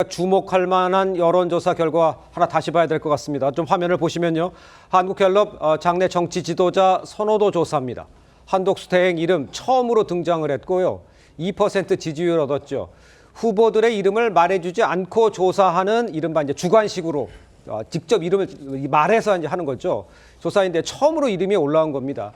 주목할 만한 여론조사 결과 하나 다시 봐야 될 것 같습니다. 좀 화면을 보시면요. 한국갤럽 장내 정치 지도자 선호도 조사입니다. 한덕수 대행 이름 처음으로 등장을 했고요. 2% 지지율 얻었죠. 후보들의 이름을 말해주지 않고 조사하는 이른바 이제 주관식으로 직접 이름을 말해서 이제 하는 거죠. 조사인데 처음으로 이름이 올라온 겁니다.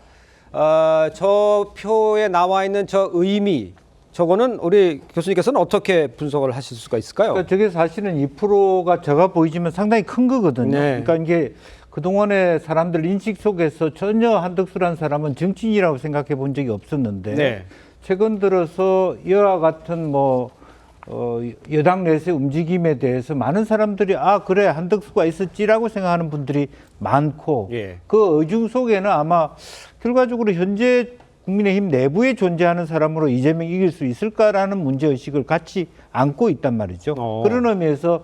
저 표에 나와 있는 저 의미, 저거는 우리 교수님께서는 어떻게 분석을 하실 수가 있을까요? 그러니까 저게 사실은 2%가 제가 보이지만 상당히 큰 거거든요. 네. 그러니까 이게 그동안의 사람들 인식 속에서 전혀 한덕수라는 사람은 정치인이라고 생각해 본 적이 없었는데 네. 최근 들어서 이와 같은 여당 내에서의 움직임에 대해서 많은 사람들이 그래 한덕수가 있었지라고 생각하는 분들이 많고 예. 그 의중 속에는 아마 결과적으로 현재 국민의힘 내부에 존재하는 사람으로 이재명이 이길 수 있을까라는 문제의식을 같이 안고 있단 말이죠. 그런 의미에서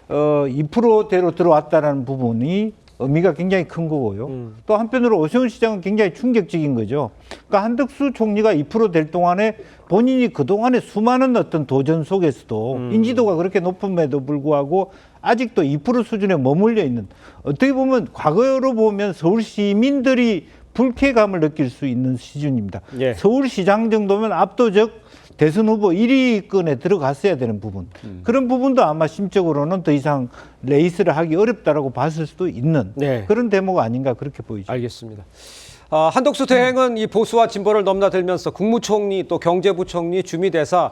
2%대로 들어왔다는 부분이 의미가 굉장히 큰 거고요. 또 한편으로 오세훈 시장은 굉장히 충격적인 거죠. 그러니까 한덕수 총리가 2%될 동안에 본인이 그동안에 수많은 어떤 도전 속에서도 인지도가 그렇게 높음에도 불구하고 아직도 2% 수준에 머물러 있는, 어떻게 보면 과거로 보면 서울 시민들이 불쾌감을 느낄 수 있는 수준입니다. 예. 서울시장 정도면 압도적 대선 후보 1위권에 들어갔어야 되는 부분. 그런 부분도 아마 심적으로는 더 이상 레이스를 하기 어렵다라고 봤을 수도 있는 네. 그런 대목 아닌가 그렇게 보이죠. 알겠습니다. 한덕수 대행은 이 보수와 진보를 넘나들면서 국무총리 또 경제부총리 주미대사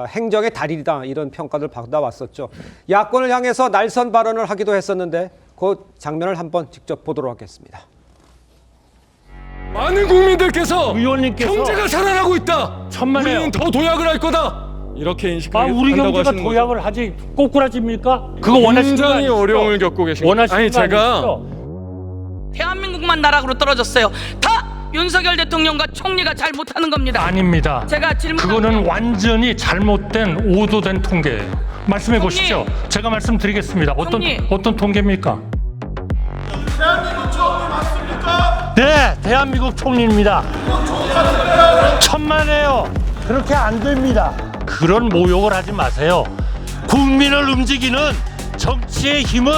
행정의 달인이다 이런 평가를 받아왔었죠. 야권을 향해서 날선 발언을 하기도 했었는데 그 장면을 한번 직접 보도록 하겠습니다. 많은 국민들께서 의원님께서 경제가 살아나고 있다. 천만에요. 우리는 더 도약을 할 거다. 이렇게 인식하고 우리 한다고 경제가 하시는 거죠. 도약을 하지 꼬꾸라집니까? 그거 원하시는 거 굉장히 아니시죠? 어려움을 겪고 계신 원하시는 아니 거 제가 아니시죠? 대한민국만 나락으로 떨어졌어요. 다 윤석열 대통령과 총리가 잘 못하는 겁니다. 아닙니다. 제가 질문한 그거는 완전히 잘못된 오도된 통계예요. 말씀해 총리. 보시죠. 제가 말씀드리겠습니다. 총리. 어떤 통계입니까? 네, 대한민국 총리입니다. 천만에요. 그렇게 안 됩니다. 그런 모욕을 하지 마세요. 국민을 움직이는 정치의 힘은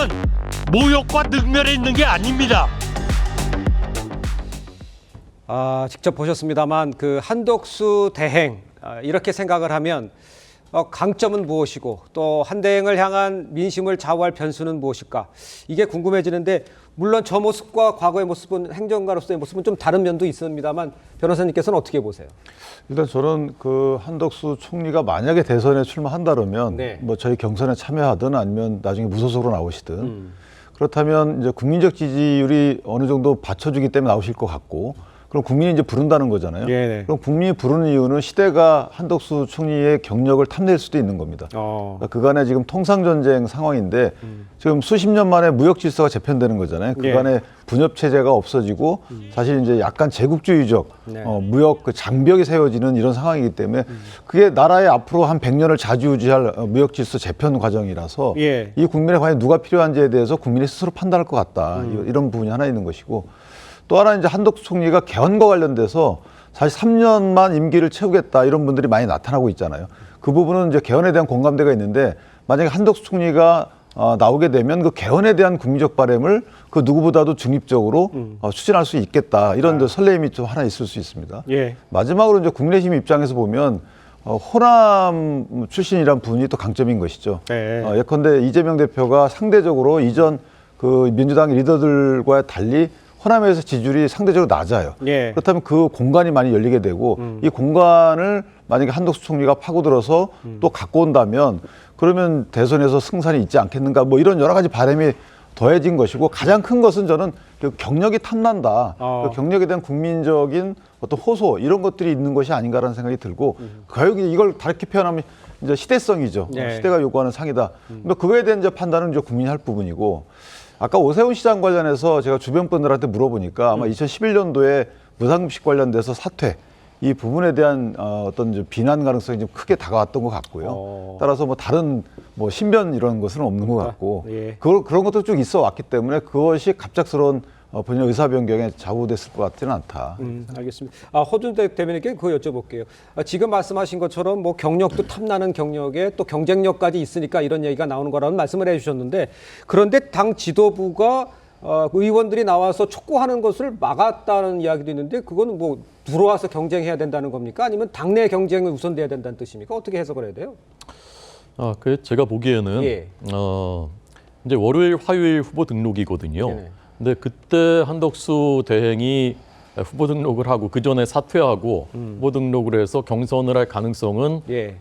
모욕과 능멸에 있는 게 아닙니다. 직접 보셨습니다만 그 한덕수 대행 이렇게 생각을 하면 강점은 무엇이고 또 한 대행을 향한 민심을 좌우할 변수는 무엇일까? 이게 궁금해지는데 물론 저 모습과 과거의 모습은 행정가로서의 모습은 좀 다른 면도 있습니다만 변호사님께서는 어떻게 보세요? 일단 저는 그 한덕수 총리가 만약에 대선에 출마한다면 네. 뭐 저희 경선에 참여하든 아니면 나중에 무소속으로 나오시든 그렇다면 이제 국민적 지지율이 어느 정도 받쳐주기 때문에 나오실 것 같고 그럼 국민이 이제 부른다는 거잖아요. 예. 그럼 국민이 부르는 이유는 시대가 한덕수 총리의 경력을 탐낼 수도 있는 겁니다. 그러니까 그간에 지금 통상전쟁 상황인데 지금 수십 년 만에 무역 질서가 재편되는 거잖아요. 그간에 분협 체제가 없어지고 사실 이제 약간 제국주의적 네. 무역 그 장벽이 세워지는 이런 상황이기 때문에 그게 나라의 앞으로 한 100년을 좌지우지할 무역 질서 재편 과정이라서 예. 이 국민에 과연 누가 필요한지에 대해서 국민이 스스로 판단할 것 같다. 이런 부분이 하나 있는 것이고 또 하나 이제 한덕수 총리가 개헌과 관련돼서 사실 3년만 임기를 채우겠다 이런 분들이 많이 나타나고 있잖아요. 그 부분은 이제 개헌에 대한 공감대가 있는데 만약에 한덕수 총리가 나오게 되면 그 개헌에 대한 국민적 바람을 그 누구보다도 중립적으로 추진할 수 있겠다 이런 설레임이 좀 하나 있을 수 있습니다. 예. 마지막으로 이제 국민의힘 입장에서 보면 호남 출신이란 분이 또 강점인 것이죠. 네. 예컨대 이재명 대표가 상대적으로 이전 그 민주당 리더들과 달리 호남에서 지지율이 상대적으로 낮아요. 예. 그렇다면 그 공간이 많이 열리게 되고 이 공간을 만약에 한덕수 총리가 파고들어서 또 갖고 온다면 그러면 대선에서 승산이 있지 않겠는가 뭐 이런 여러 가지 바람이 더해진 것이고 가장 큰 것은 저는 그 경력이 탐난다. 그 경력에 대한 국민적인 어떤 호소 이런 것들이 있는 것이 아닌가라는 생각이 들고 결국 이걸 다르게 표현하면 이제 시대성이죠. 네. 시대가 요구하는 상이다. 근데 그거에 대한 이제 판단은 이제 국민이 할 부분이고 아까 오세훈 시장 관련해서 제가 주변 분들한테 물어보니까 아마 2011년도에 무상급식 관련돼서 사퇴 이 부분에 대한 어떤 이제 비난 가능성이 좀 크게 다가왔던 것 같고요. 따라서 뭐 다른 뭐 신변 이런 것은 없는 것 같고 예. 그런 것도 쭉 있어 왔기 때문에 그것이 갑작스러운 본인의 의사 변경에 좌우됐을 것 같지는 않다. 알겠습니다. 허준 대변인께 그거 여쭤볼게요. 지금 말씀하신 것처럼 뭐 경력도 탐나는 경력에 또 경쟁력까지 있으니까 이런 얘기가 나오는 거라는 말씀을 해주셨는데, 그런데 당 지도부가 의원들이 나와서 촉구하는 것을 막았다는 이야기도 있는데, 그건 뭐 들어와서 경쟁해야 된다는 겁니까? 아니면 당내 경쟁이 우선돼야 된다는 뜻입니까? 어떻게 해석을 해야 돼요? 제가 보기에는 예. 이제 월요일, 화요일 후보 등록이거든요. 네네. 근데 그때 한덕수 대행이 후보 등록을 하고 그 전에 사퇴하고 후보 등록을 해서 경선을 할 가능성은 예.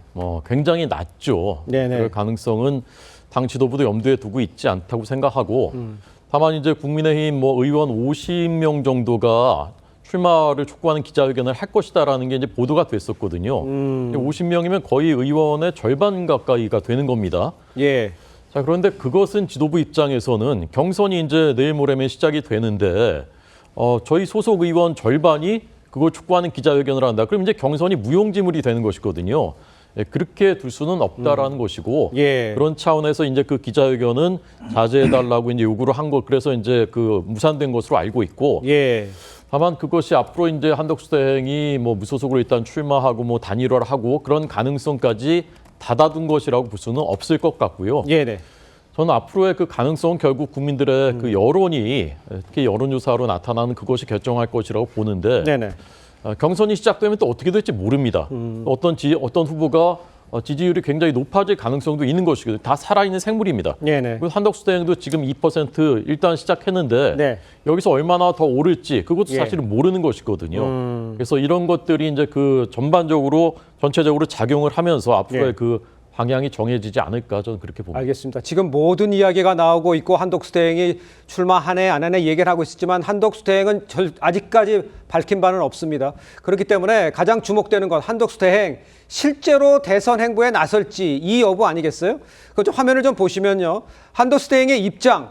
굉장히 낮죠. 네네. 그 가능성은 당 지도부도 염두에 두고 있지 않다고 생각하고, 다만 이제 국민의힘 의원 50명 정도가 출마를 촉구하는 기자회견을 할 것이다라는 게 이제 보도가 됐었거든요. 50명이면 거의 의원의 절반 가까이가 되는 겁니다. 예. 자, 그런데 그것은 지도부 입장에서는 경선이 이제 내일 모레면 시작이 되는데 저희 소속 의원 절반이 그걸 촉구하는 기자회견을 한다. 그럼 이제 경선이 무용지물이 되는 것이거든요. 그렇게 둘 수는 없다라는 것이고, 예. 그런 차원에서 이제 그 기자회견은 자제해달라고 이제 요구를 한 것, 그래서 이제 그 무산된 것으로 알고 있고, 예. 다만 그것이 앞으로 이제 한덕수 대행이 무소속으로 일단 출마하고 단일화를 하고 그런 가능성까지 닫아둔 것이라고 볼 수는 없을 것 같고요. 예. 저는 앞으로의 그 가능성은 결국 국민들의 그 여론이, 특히 여론조사로 나타나는 그것이 결정할 것이라고 보는데, 네네. 경선이 시작되면 또 어떻게 될지 모릅니다. 어떤 후보가 지지율이 굉장히 높아질 가능성도 있는 것이거든요. 다 살아있는 생물입니다. 네네. 그리고 한덕수 대행도 지금 2% 일단 시작했는데 네. 여기서 얼마나 더 오를지 그것도 예. 사실은 모르는 것이거든요. 그래서 이런 것들이 이제 그 전체적으로 작용을 하면서 앞으로의 예. 그 방향이 정해지지 않을까, 저는 그렇게 봅니다. 알겠습니다. 지금 모든 이야기가 나오고 있고 한덕수 대행이 출마하네 안 하네 얘기를 하고 있었지만 한덕수 대행은 아직까지 밝힌 바는 없습니다. 그렇기 때문에 가장 주목되는 건 한덕수 대행 실제로 대선 행보에 나설지 이 여부 아니겠어요? 그 화면을 좀 보시면요. 한덕수 대행의 입장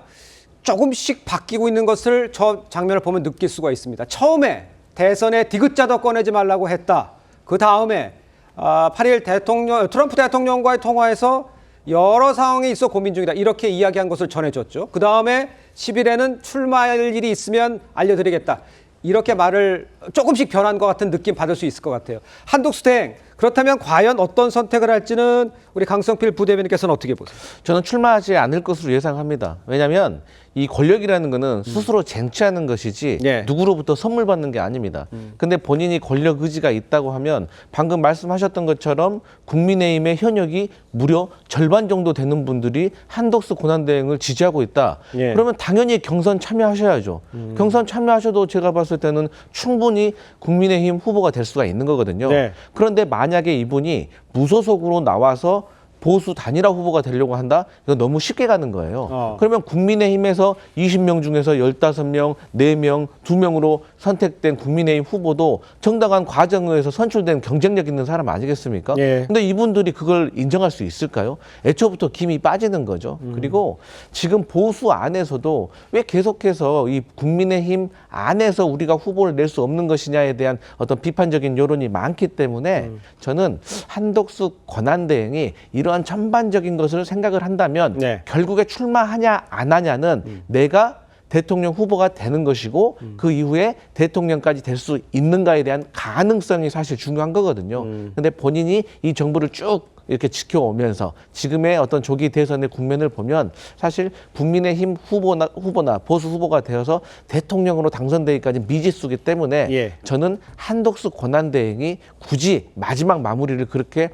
조금씩 바뀌고 있는 것을 저 장면을 보면 느낄 수가 있습니다. 처음에 대선에 디귿자도 꺼내지 말라고 했다. 그 다음에 8일 트럼프 대통령과의 통화에서 여러 상황에 있어 고민 중이다. 이렇게 이야기한 것을 전해줬죠. 그 다음에 10일에는 출마할 일이 있으면 알려드리겠다. 이렇게 말을 조금씩 변한 것 같은 느낌 받을 수 있을 것 같아요. 한덕수 대행, 그렇다면 과연 어떤 선택을 할지는 우리 강성필 부대변인께서는 어떻게 보세요? 저는 출마하지 않을 것으로 예상합니다. 왜냐하면 이 권력이라는 거는 스스로 쟁취하는 것이지 예. 누구로부터 선물 받는 게 아닙니다. 근데 본인이 권력 의지가 있다고 하면 방금 말씀하셨던 것처럼 국민의힘의 현역이 무려 절반 정도 되는 분들이 한덕수 권한대행을 지지하고 있다. 예. 그러면 당연히 경선 참여하셔야죠. 경선 참여하셔도 제가 봤을 때는 충분히 국민의힘 후보가 될 수가 있는 거거든요. 네. 그런데 만약에 이분이 무소속으로 나와서 보수 단일화 후보가 되려고 한다? 이거 너무 쉽게 가는 거예요. 그러면 국민의힘에서 20명 중에서 15명, 4명, 2명으로 선택된 국민의힘 후보도 정당한 과정에 의해서 선출된 경쟁력 있는 사람 아니겠습니까? 예. 근데 이분들이 그걸 인정할 수 있을까요? 애초부터 김이 빠지는 거죠. 그리고 지금 보수 안에서도 왜 계속해서 이 국민의힘 안에서 우리가 후보를 낼 수 없는 것이냐에 대한 어떤 비판적인 여론이 많기 때문에 저는 한덕수 권한대행이 이러한 전반적인 것을 생각을 한다면 네. 결국에 출마하냐 안 하냐는 내가 대통령 후보가 되는 것이고 그 이후에 대통령까지 될 수 있는가에 대한 가능성이 사실 중요한 거거든요. 근데 본인이 이 정부를 쭉 이렇게 지켜오면서 지금의 어떤 조기 대선의 국면을 보면 사실 국민의힘 후보나 보수 후보가 되어서 대통령으로 당선되기까지 미지수기 때문에 예. 저는 한덕수 권한대행이 굳이 마지막 마무리를 그렇게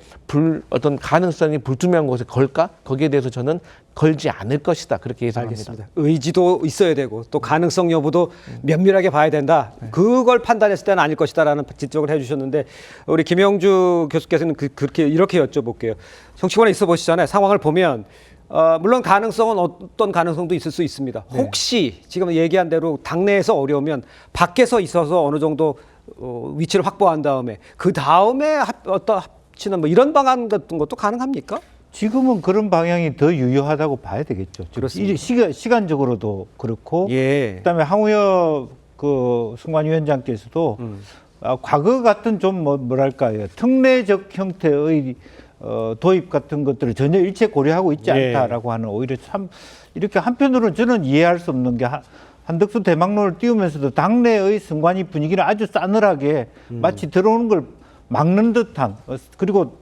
어떤 가능성이 불투명한 곳에 걸까? 거기에 대해서 저는 걸지 않을 것이다. 그렇게 예상합니다. 알겠습니다. 의지도 있어야 되고 또 가능성 여부도 면밀하게 봐야 된다. 그걸 판단했을 때는 아닐 것이다라는 지적을 해주셨는데 우리 김영주 교수께서는 그렇게 이렇게 여쭤볼게요. 정치권에 있어 보시잖아요. 상황을 보면 물론 가능성은 어떤 가능성도 있을 수 있습니다. 혹시 지금 얘기한 대로 당내에서 어려우면 밖에서 있어서 어느 정도 위치를 확보한 다음에 그 다음에 어떤 합치는 이런 방안 같은 것도 가능합니까? 지금은 그런 방향이 더 유효하다고 봐야 되겠죠. 그렇습니다. 시간적으로도 그렇고, 예. 그다음에 황우여 그 선관위원장께서도 과거 같은 좀 뭐랄까요 특례적 형태의 도입 같은 것들을 전혀 일체 고려하고 있지 예. 않다라고 하는 오히려 참 이렇게 한편으로는 저는 이해할 수 없는 게 한덕수 대망론을 띄우면서도 당내의 선관위 분위기를 아주 싸늘하게 마치 들어오는 걸 막는 듯한 그리고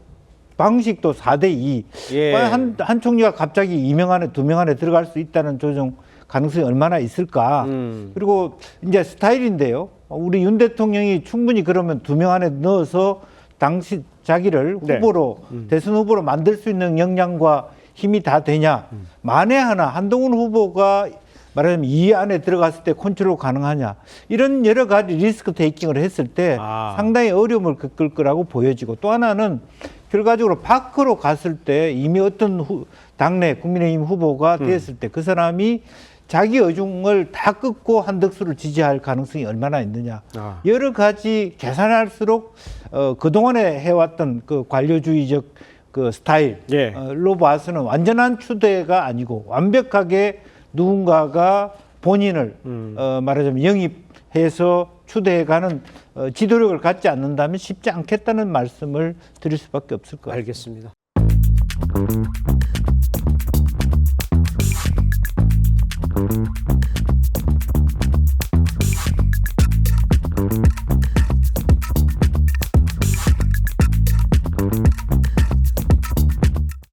방식도 4대2. 예. 과연 한 총리가 갑자기 2명 안에 2명 안에 들어갈 수 있다는 조정 가능성이 얼마나 있을까. 그리고 이제 스타일인데요. 우리 윤 대통령이 충분히 그러면 2명 안에 넣어서 당시 자기를 후보로 대선 후보로 만들 수 있는 역량과 힘이 다 되냐. 만에 하나 한동훈 후보가 말하자면 이 안에 들어갔을 때 컨트롤 가능하냐. 이런 여러 가지 리스크 테이킹을 했을 때 상당히 어려움을 겪을 거라고 보여지고 또 하나는 결과적으로 밖으로 갔을 때 이미 어떤 당내 국민의힘 후보가 됐을 때 그 사람이 자기 의중을 다 끊고 한덕수를 지지할 가능성이 얼마나 있느냐. 여러 가지 계산할수록 그동안에 해왔던 그 관료주의적 그 스타일로 봐서는 완전한 추대가 아니고 완벽하게 누군가가 본인을 말하자면 영입해서 추대해가는 지도력을 갖지 않는다면 쉽지 않겠다는 말씀을 드릴 수밖에 없을 것 같습니다. 알겠습니다.